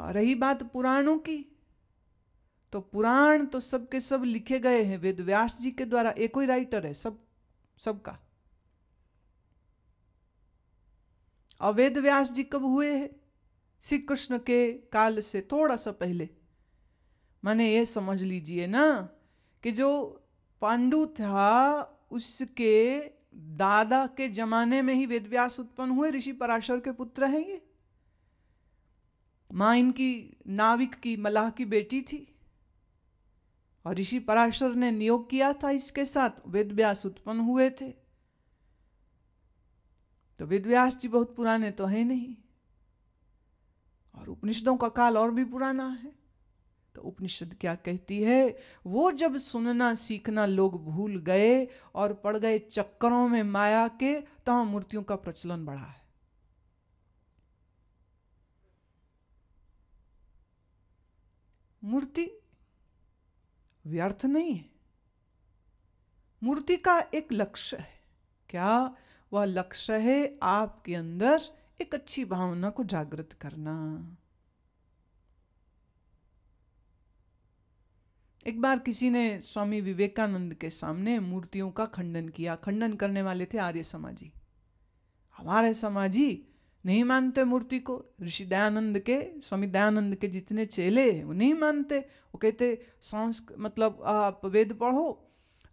रही बात पुराणों की, तो पुराण तो सबके सब लिखे गए हैं वेद व्यास जी के द्वारा। एक ही राइटर है सबका। और वेद व्यास जी कब हुए हैं? श्री कृष्ण के काल से थोड़ा सा पहले। माने ये समझ लीजिए ना कि जो पांडु था उसके दादा के जमाने में ही वेद व्यास उत्पन्न हुए। ऋषि पराशर के पुत्र हैं ये। मां इनकी नाविक की, मलाह की बेटी थी, और ऋषि पराशर ने नियोग किया था इसके साथ। वेद व्यास उत्पन्न हुए थे। तो वेद व्यास जी बहुत पुराने तो है नहीं, और उपनिषदों का काल और भी पुराना है। तो उपनिषद क्या कहती है? वो जब सुनना सीखना लोग भूल गए और पड़ गए चक्करों में माया के, तहां मूर्तियों का प्रचलन बढ़ा है। मूर्ति व्यर्थ नहीं है। मूर्ति का एक लक्ष्य है। क्या वह लक्ष्य है? आपके अंदर एक अच्छी भावना को जागृत करना। एक बार किसी ने स्वामी विवेकानंद के सामने मूर्तियों का खंडन किया। खंडन करने वाले थे आर्य समाजी। हमारे समाजी नहीं मानते मूर्ति को। ऋषि दयानंद के, स्वामी दयानंद के जितने चेले वो नहीं मानते। वो कहते मतलब आप वेद पढ़ो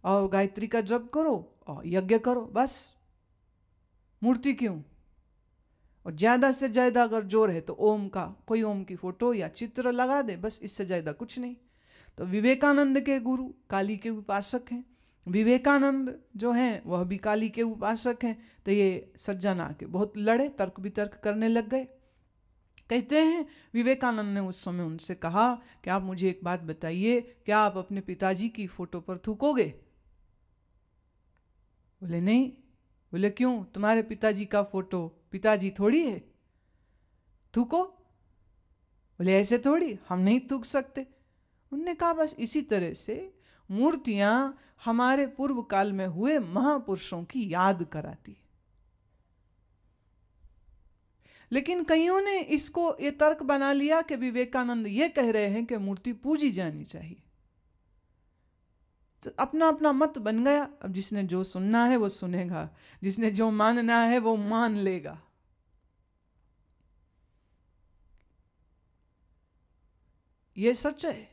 और गायत्री का जप करो और यज्ञ करो, बस। मूर्ति क्यों? और ज्यादा से ज्यादा अगर जोर है तो ओम का, कोई ओम की फोटो या चित्र लगा दे, बस। इससे ज्यादा कुछ नहीं। तो विवेकानंद के गुरु काली के उपासक हैं। विवेकानंद जो हैं वह भी काली के उपासक हैं। तो ये सज्जन आके बहुत लड़े, तर्क वितर्क करने लग गए। कहते हैं विवेकानंद ने उस समय उनसे कहा कि आप मुझे एक बात बताइए, क्या आप अपने पिताजी की फोटो पर थूकोगे? बोले नहीं। बोले क्यों? तुम्हारे पिताजी का फोटो पिताजी थोड़ी है, थूको। बोले ऐसे थोड़ी, हम नहीं थूक सकते। उनने कहा बस इसी तरह से मूर्तियां हमारे पूर्व काल में हुए महापुरुषों की याद कराती। लेकिन कईयों ने इसको ये तर्क बना लिया कि विवेकानंद ये कह रहे हैं कि मूर्ति पूजी जानी चाहिए। तो अपना अपना मत बन गया। अब जिसने जो सुनना है वो सुनेगा, जिसने जो मानना है वो मान लेगा। ये सच है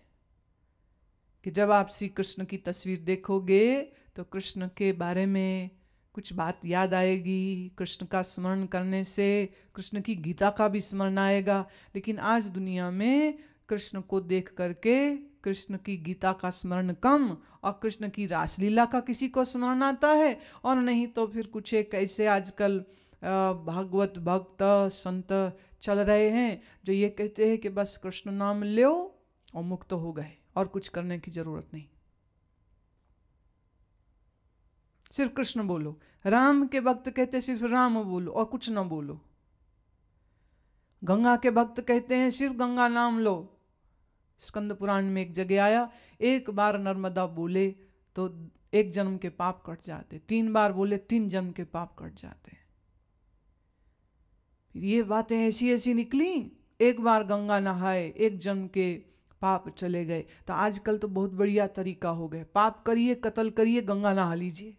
कि जब आप श्री कृष्ण की तस्वीर देखोगे तो कृष्ण के बारे में कुछ बात याद आएगी। कृष्ण का स्मरण करने से कृष्ण की गीता का भी स्मरण आएगा। लेकिन आज दुनिया में कृष्ण को देख करके कृष्ण की गीता का स्मरण कम, और कृष्ण की रासलीला का किसी को स्मरण आता है, और नहीं तो फिर कुछ एक ऐसे आजकल भागवत भक्त संत चल रहे हैं जो ये कहते हैं कि बस कृष्ण नाम लो और मुक्त हो गए, और कुछ करने की जरूरत नहीं। सिर्फ कृष्ण बोलो। राम के भक्त कहते सिर्फ राम बोलो और कुछ ना बोलो। गंगा के भक्त कहते हैं सिर्फ गंगा नाम लो। स्कंद पुराण में एक जगह आया, एक बार नर्मदा बोले तो एक जन्म के पाप कट जाते, 3 बार बोले 3 जन्म के पाप कट जाते। ये बातें ऐसी ऐसी निकली। एक बार गंगा नहाए, एक जन्म के पाप चले गए। तो आजकल तो बहुत बढ़िया तरीका हो गया, पाप करिए, कत्ल करिए, गंगा नहा लीजिए।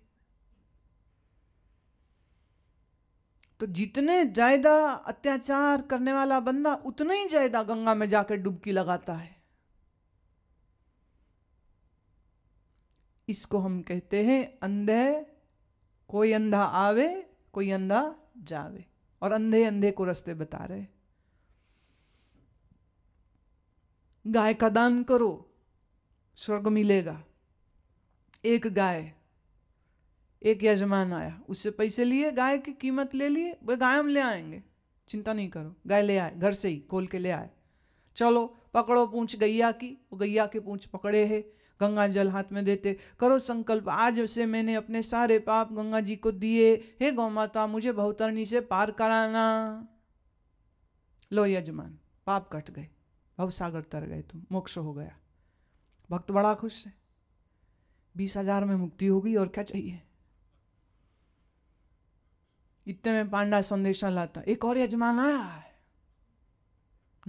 तो जितने ज्यादा अत्याचार करने वाला बंदा उतना ही ज्यादा गंगा में जाकर डुबकी लगाता है। इसको हम कहते हैं अंधे, कोई अंधा आवे कोई अंधा जावे, और अंधे अंधे को रास्ते बता रहे। गाय का दान करो, स्वर्ग मिलेगा। एक गाय, एक यजमान आया, उससे पैसे लिए, गाय की कीमत ले लिए। बोले गाय हम ले आएंगे, चिंता नहीं करो। गाय ले आए, घर से ही खोल के ले आए। चलो पकड़ो पूंछ गैया की। वो गैया के पूंछ पकड़े है, गंगा जल हाथ में देते, करो संकल्प, आज से मैंने अपने सारे पाप गंगा जी को दिए। हे गौ माता, मुझे भवतरणी से पार कराना। लो यजमान, पाप कट गए, भवसागर तर गए, तुम मोक्ष हो गया। भक्त बड़ा खुश है, 20,000 में मुक्ति हो गई, और क्या चाहिए। इतने में पांडा संदेशा लाता, एक और यजमान आया है,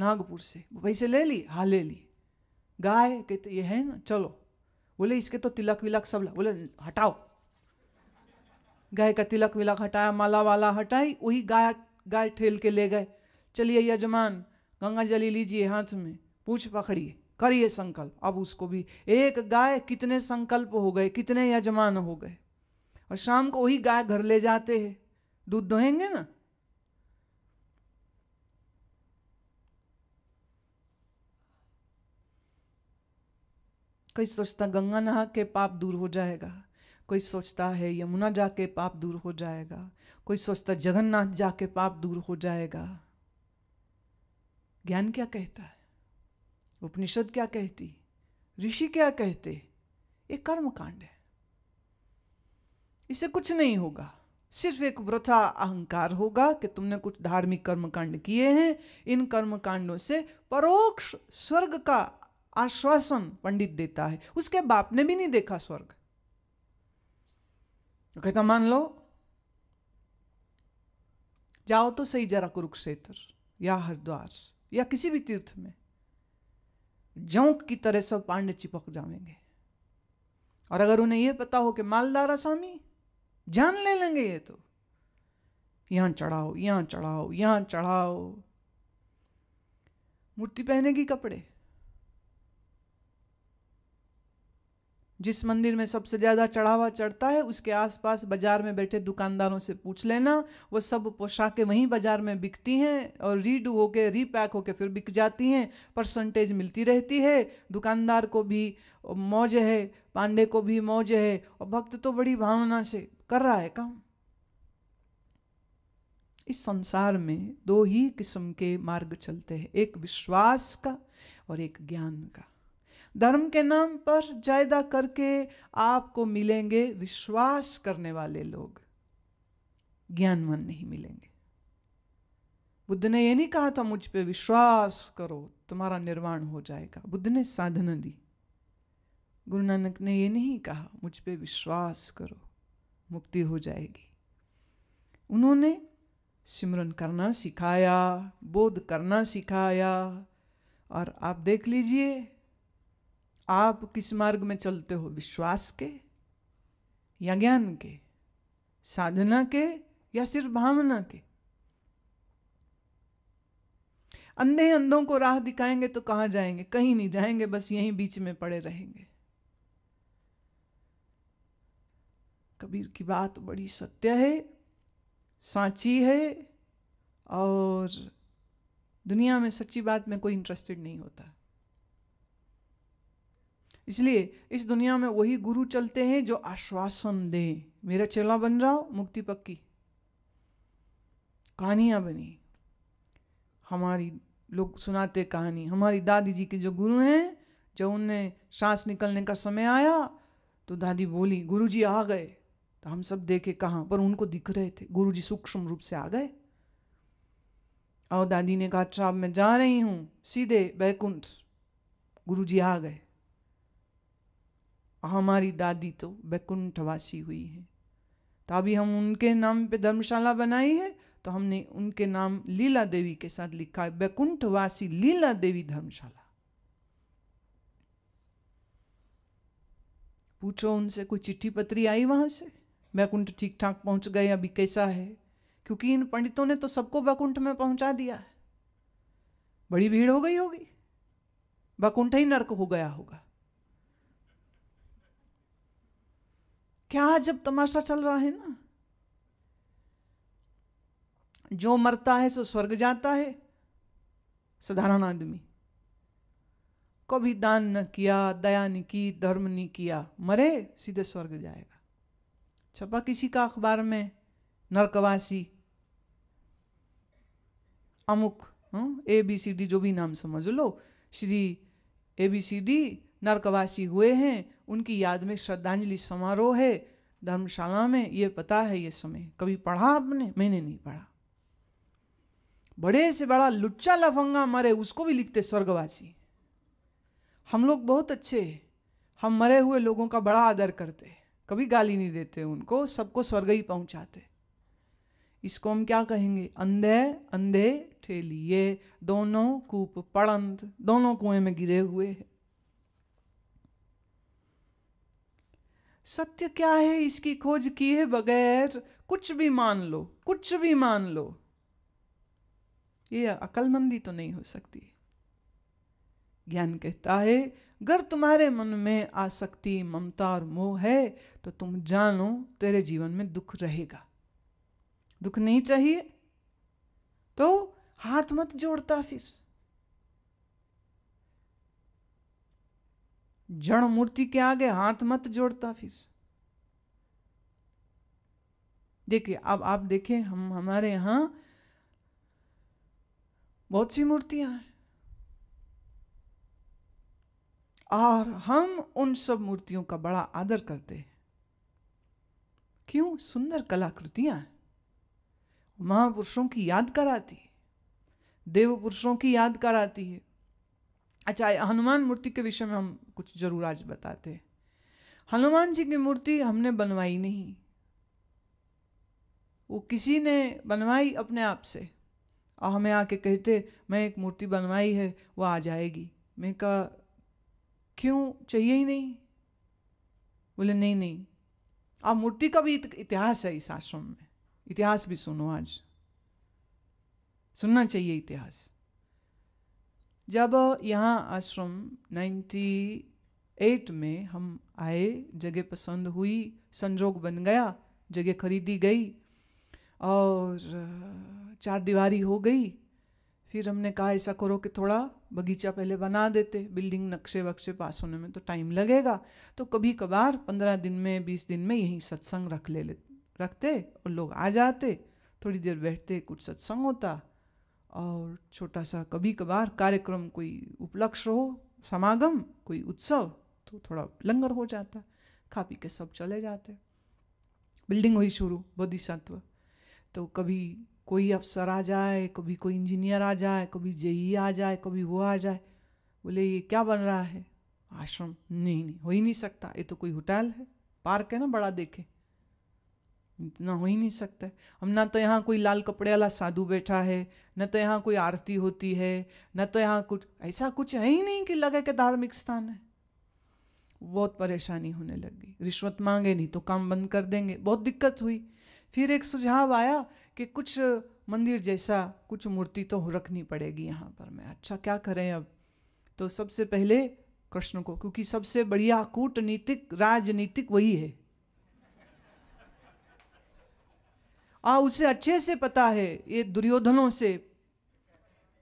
नागपुर से। पैसे ले ली? हाँ ले ली। गाय कहते ये है ना, चलो। बोले इसके तो तिलक विलक सब बोले हटाओ। गाय का तिलक विलक हटाया, माला वाला हटाई, वही गाय ठेल के ले गए। चलिए यजमान गंगा जली लीजिए हाथ में, पूछ पकड़िए, करिए संकल्प। अब उसको भी एक गाय कितने संकल्प हो गए, कितने यजमान हो गए। और शाम को वही गाय घर ले जाते हैं, दूध दोहेंगे ना। कोई सोचता गंगा नहा के पाप दूर हो जाएगा, कोई सोचता है यमुना जाके पाप दूर हो जाएगा, कोई सोचता जगन्नाथ जाके पाप दूर हो जाएगा। ज्ञान क्या कहता है, उपनिषद क्या कहती, ऋषि क्या कहते? ये कर्म कांड है, इससे कुछ नहीं होगा। सिर्फ एक वृथा अहंकार होगा कि तुमने कुछ धार्मिक कर्म कांड किए हैं। इन कर्म कांडों से परोक्ष स्वर्ग का आश्वासन पंडित देता है। उसके बाप ने भी नहीं देखा स्वर्ग, तो कहता मान लो जाओ तो सही जरा कुरुक्षेत्र या हरिद्वार या किसी भी तीर्थ में, जौंक की तरह सब पांडे चिपक जाएंगे। और अगर उन्हें यह पता हो कि मालदार आसामी जान ले लेंगे, ये तो यहां चढ़ाओ, यहां चढ़ाओ, यहां चढ़ाओ। मूर्ति पहनेगी कपड़े। जिस मंदिर में सबसे ज्यादा चढ़ावा चढ़ता है उसके आसपास बाजार में बैठे दुकानदारों से पूछ लेना, वो सब पोशाकें वहीं बाजार में बिकती हैं और रीडू होके रीपैक होके फिर बिक जाती हैं। परसेंटेज मिलती रहती है, दुकानदार को भी मौज है, पांडे को भी मौज है, और भक्त तो बड़ी भावना से कर रहा है काम। इस संसार में दो ही किस्म के मार्ग चलते हैं, एक विश्वास का और एक ज्ञान का। धर्म के नाम पर जायदा करके आपको मिलेंगे विश्वास करने वाले लोग, ज्ञानवान नहीं मिलेंगे। बुद्ध ने यह नहीं कहा था मुझ पे विश्वास करो तुम्हारा निर्वाण हो जाएगा। बुद्ध ने साधना दी। गुरु नानक ने यह नहीं कहा मुझ पे विश्वास करो मुक्ति हो जाएगी। उन्होंने सिमरन करना सिखाया, बोध करना सिखाया। और आप देख लीजिए आप किस मार्ग में चलते हो, विश्वास के या ज्ञान के, साधना के या सिर्फ भावना के। अंधे अंधों को राह दिखाएंगे तो कहां जाएंगे? कहीं नहीं जाएंगे, बस यहीं बीच में पड़े रहेंगे। कबीर की बात बड़ी सत्य है, साची है, और दुनिया में सच्ची बात में कोई इंटरेस्टेड नहीं होता। इसलिए इस दुनिया में वही गुरु चलते हैं जो आश्वासन दे, मेरा चेला बन जाओ मुक्ति पक्की। कहानियां बनी, हमारी लोग सुनाते कहानी। हमारी दादी जी के जो गुरु हैं, जब उन्हें सांस निकलने का समय आया तो दादी बोली गुरुजी आ गए। तो हम सब देखे कहाँ, पर उनको दिख रहे थे, गुरुजी सूक्ष्म रूप से आ गए। और दादी ने कहा अच्छा अब मैं जा रही हूं सीधे बैकुंठ, गुरुजी आ गए। हमारी दादी तो बैकुंठवासी हुई है। तो अभी हम उनके नाम पे धर्मशाला बनाई है, तो हमने उनके नाम लीला देवी के साथ लिखा है, बैकुंठवासी लीला देवी धर्मशाला। पूछो उनसे कोई चिट्ठी पत्री आई वहां से, बैकुंठ ठीक ठाक पहुंच गए अभी कैसा है? क्योंकि इन पंडितों ने तो सबको बैकुंठ में पहुंचा दिया है। बड़ी भीड़ हो गई होगी, बैकुंठ ही नर्क हो गया होगा। क्या जब तमाशा चल रहा है ना, जो मरता है सो स्वर्ग जाता है। साधारण आदमी कभी दान न किया, दया नहीं की, धर्म नहीं किया, मरे सीधे स्वर्ग जाएगा। छपा किसी का अखबार में नरकवासी अमुक ABCD जो भी नाम समझ लो, श्री ABCD नरकवासी हुए हैं, उनकी याद में श्रद्धांजलि समारोह है धर्मशाला में। ये पता है ये समय, कभी पढ़ा आपने? मैंने नहीं पढ़ा। बड़े से बड़ा लुच्चा लफंगा मरे उसको भी लिखते स्वर्गवासी। हम लोग बहुत अच्छे, हम मरे हुए लोगों का बड़ा आदर करते, कभी गाली नहीं देते उनको, सबको स्वर्ग ही पहुंचाते। इसको हम क्या कहेंगे? अंधे अंधे ठेलिए, दोनों कूप पड़ंत, दोनों कुएं में गिरे हुए हैं। सत्य क्या है इसकी खोज किए बगैर कुछ भी मान लो, कुछ भी मान लो, ये अक्लमंदी तो नहीं हो सकती। ज्ञान कहता है अगर तुम्हारे मन में आसक्ति, ममता और मोह है तो तुम जानो तेरे जीवन में दुख रहेगा। दुख नहीं चाहिए तो हाथ मत जोड़ता फिर। जड़ मूर्ति के आगे हाथ मत जोड़ता फिर। देखिए अब आप देखें, हमारे यहां बहुत सी मूर्तियां हैं और हम उन सब मूर्तियों का बड़ा आदर करते हैं। क्यों? सुंदर कलाकृतियां हैं, महापुरुषों की याद कराती है, देव पुरुषों की याद कराती है। अच्छा, हनुमान मूर्ति के विषय में हम कुछ जरूर आज बताते हैं। हनुमान जी की मूर्ति हमने बनवाई नहीं, वो किसी ने बनवाई अपने आप से, और हमें आके कहते मैं एक मूर्ति बनवाई है, वो आ जाएगी। मैं कहा क्यों, चाहिए ही नहीं? बोले नहीं नहीं, आप मूर्ति का भी इतिहास है इस आश्रम में, इतिहास भी सुनो, आज सुनना चाहिए इतिहास। जब यहाँ आश्रम 98 में हम आए, जगह पसंद हुई, संजोग बन गया, जगह खरीदी गई और 4 दीवारी हो गई। फिर हमने कहा ऐसा करो कि थोड़ा बगीचा पहले बना देते, बिल्डिंग नक्शे वक्शे पास होने में तो टाइम लगेगा, तो कभी कभार 15 दिन में 20 दिन में यहीं सत्संग रखते और लोग आ जाते, थोड़ी देर बैठते, कुछ सत्संग होता और छोटा सा कभी कभार कार्यक्रम, कोई उपलक्ष्य हो, समागम, कोई उत्सव, तो थोड़ा लंगर हो जाता, खा पी के सब चले जाते। बिल्डिंग हुई शुरू बोधिसत्व। तो कभी कोई अफसर आ जाए, कभी कोई इंजीनियर आ जाए, कभी जेई आ जाए, कभी वो आ जाए, बोले ये क्या बन रहा है आश्रम? नहीं नहीं, हो ही नहीं सकता, ये तो कोई होटल है, पार्क है ना बड़ा, देखे, इतना हो ही नहीं सकता है। हम ना तो यहाँ कोई लाल कपड़े वाला साधु बैठा है, न तो यहाँ कोई आरती होती है, न तो यहाँ कुछ ऐसा कुछ है ही नहीं कि लगे कि धार्मिक स्थान है। बहुत परेशानी होने लगी, रिश्वत मांगे नहीं तो काम बंद कर देंगे, बहुत दिक्कत हुई। फिर एक सुझाव आया कि कुछ मंदिर जैसा कुछ मूर्ति तो रखनी पड़ेगी यहाँ पर। मैं अच्छा क्या करें अब? तो सबसे पहले कृष्ण को, क्योंकि सबसे बढ़िया कूटनीतिक राजनीतिक वही है, उसे अच्छे से पता है ये दुर्योधनों से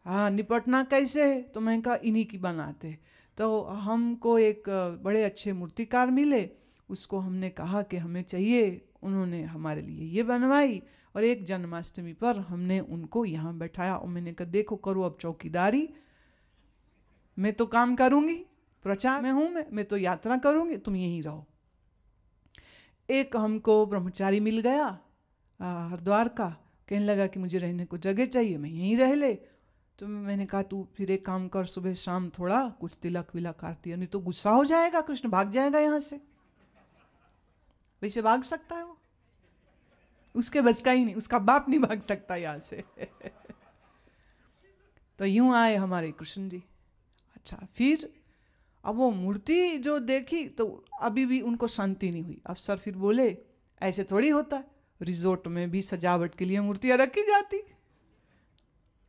निपटना कैसे है। तो मैं कहा इन्हीं की बनाते। तो हमको एक बड़े अच्छे मूर्तिकार मिले, उसको हमने कहा कि हमें चाहिए, उन्होंने हमारे लिए ये बनवाई और एक जन्माष्टमी पर हमने उनको यहाँ बैठाया और मैंने कहा देखो करो अब चौकीदारी, मैं तो काम करूँगी, प्रचार में हूँ, मैं तो यात्रा करूँगी, तुम यहीं रहो। एक हमको ब्रह्मचारी मिल गया हरिद्वार का, कहने लगा कि मुझे रहने को जगह चाहिए, मैं यहीं रह ले। तो मैंने कहा तू फिर एक काम कर, सुबह शाम थोड़ा कुछ तिलक विलक आरती, नहीं तो गुस्सा हो जाएगा, कृष्ण भाग जाएगा यहाँ से। वैसे भाग सकता है वो? उसके बस का ही नहीं, उसका बाप नहीं भाग सकता यहाँ से। तो यूं आए हमारे कृष्ण जी। अच्छा, फिर अब वो मूर्ति जो देखी तो अभी भी उनको शांति नहीं हुई। अफसर फिर बोले ऐसे थोड़ी होता है, रिजोर्ट में भी सजावट के लिए मूर्तियां रखी जाती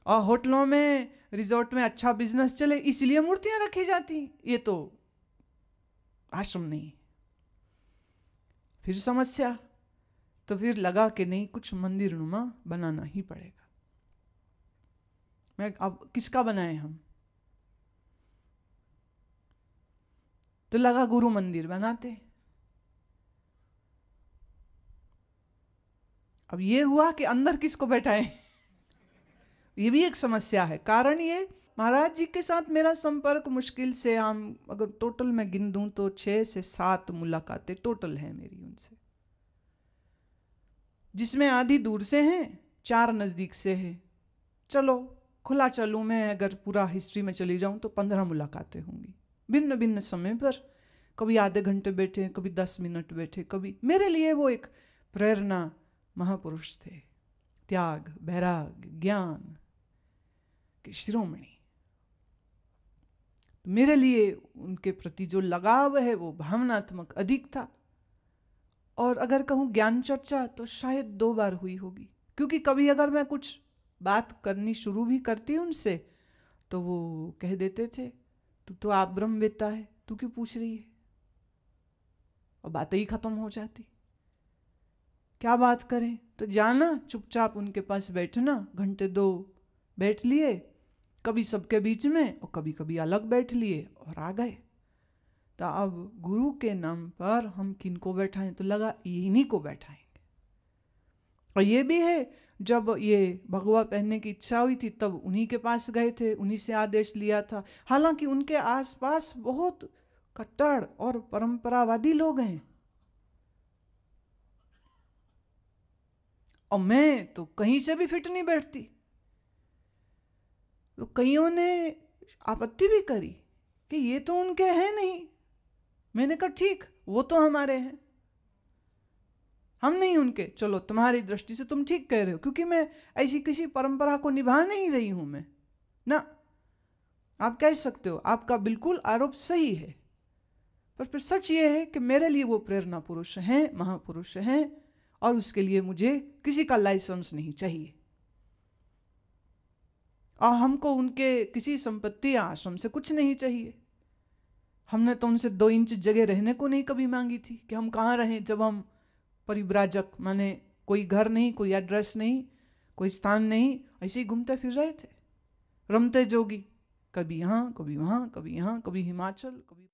और होटलों में, रिजोर्ट में अच्छा बिजनेस चले इसलिए मूर्तियां रखी जाती, ये तो आश्रम नहीं। फिर समस्या, तो फिर लगा कि नहीं कुछ मंदिर नुमा बनाना ही पड़ेगा। मैं अब किसका बनाए हम? तो लगा गुरु मंदिर बनाते। अब ये हुआ कि अंदर किसको बैठाएं? ये भी एक समस्या है। कारण ये, महाराज जी के साथ मेरा संपर्क मुश्किल से, हम अगर टोटल मैं गिन दूं तो 6 से 7 मुलाकातें टोटल हैं मेरी उनसे, जिसमें आधी दूर से हैं, 4 नजदीक से हैं। चलो खुला चलूं, मैं अगर पूरा हिस्ट्री में चली जाऊं तो 15 मुलाकातें होंगी, भिन्न भिन्न समय पर, कभी आधे घंटे बैठे, कभी 10 मिनट बैठे, कभी। मेरे लिए वो एक प्रेरणा महापुरुष थे। त्याग, वैराग्य, ज्ञान के शिरोमणि। मेरे लिए उनके प्रति जो लगाव है वो भावनात्मक अधिक था। और अगर कहूँ ज्ञान चर्चा तो शायद 2 बार हुई होगी, क्योंकि कभी अगर मैं कुछ बात करनी शुरू भी करती उनसे तो वो कह देते थे, तू तो आप ब्रह्मवेत्ता है, तू क्यों पूछ रही है, और बातें ही खत्म हो जाती। क्या बात करें, तो जाना चुपचाप उनके पास बैठना, घंटे 2 बैठ लिए, कभी सबके बीच में और कभी कभी अलग बैठ लिए और आ गए। तो अब गुरु के नाम पर हम किनको बैठाएं, तो लगा इन्हीं को बैठाएंगे। और ये भी है, जब ये भगवा पहनने की इच्छा हुई थी तब उन्हीं के पास गए थे, उन्हीं से आदेश लिया था। हालांकि उनके आसपास बहुत कट्टर और परंपरावादी लोग हैं, और मैं तो कहीं से भी फिट नहीं बैठती। तो कईयों ने आपत्ति भी करी कि ये तो उनके हैं नहीं। मैंने कहा ठीक, वो तो हमारे हैं, हम नहीं उनके। चलो तुम्हारी दृष्टि से तुम ठीक कह रहे हो, क्योंकि मैं ऐसी किसी परंपरा को निभा नहीं रही हूं मैं ना। आप कह सकते हो, आपका बिल्कुल आरोप सही है, पर फिर सच ये है कि मेरे लिए वो प्रेरणा पुरुष हैं, महापुरुष हैं, और उसके लिए मुझे किसी का लाइसेंस नहीं चाहिए। और हमको उनके किसी संपत्ति या आश्रम से कुछ नहीं चाहिए। हमने तो उनसे 2 इंच जगह रहने को नहीं कभी मांगी थी कि हम कहाँ रहें, जब हम परिव्राजक, माने कोई घर नहीं, कोई एड्रेस नहीं, कोई स्थान नहीं, ऐसे ही घूमते फिर रहे थे, रमते जोगी, कभी यहाँ कभी वहाँ, कभी यहाँ कभी हिमाचल, कभी